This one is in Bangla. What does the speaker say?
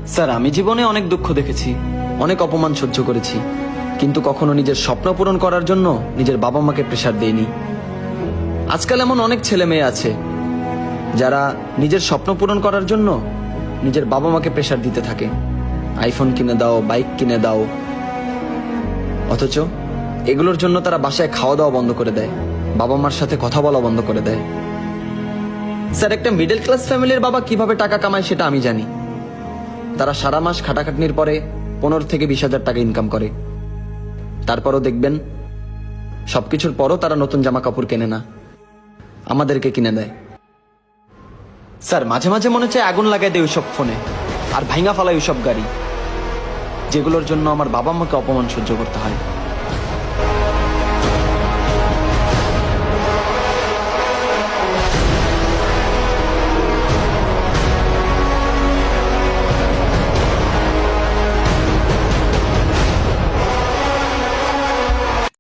স্যার, আমি জীবনে অনেক দুঃখ দেখেছি, অনেক অপমান সহ্য করেছি, কিন্তু কখনো নিজের স্বপ্ন পূরণ করার জন্য নিজের বাবা মাকে প্রেশার দেইনি। আজকাল এমন অনেক ছেলে মেয়ে আছে যারা নিজের স্বপ্ন পূরণ করার জন্য নিজের বাবা মাকে প্রেশার দিতে থাকে, আইফোন কিনে দাও, বাইক কিনে দাও, অথচ এগুলোর জন্য তারা বাসায় খাওয়া দাওয়া বন্ধ করে দেয়, বাবা মার সাথে কথা বলা বন্ধ করে দেয়। স্যার, একটা মিডল ক্লাস ফ্যামিলির বাবা কিভাবে টাকা কামায় সেটা আমি জানি। তারা সারা মাস খাটাখাটনির পরে 15 থেকে 20,000 টাকা ইনকাম করে। তারপরও দেখবেন সবকিছুর পরও তারা নতুন জামা কাপড় কেনে না, আমাদেরকে কিনে দেয়। স্যার, মাঝে মাঝে মনে চায় আগুন লাগাই দেয় ওইসব ফোনে আর ভাঙা ফালাই ওইসব গাড়ি, যেগুলোর জন্য আমার বাবা মাকে অপমান সহ্য করতে হয়।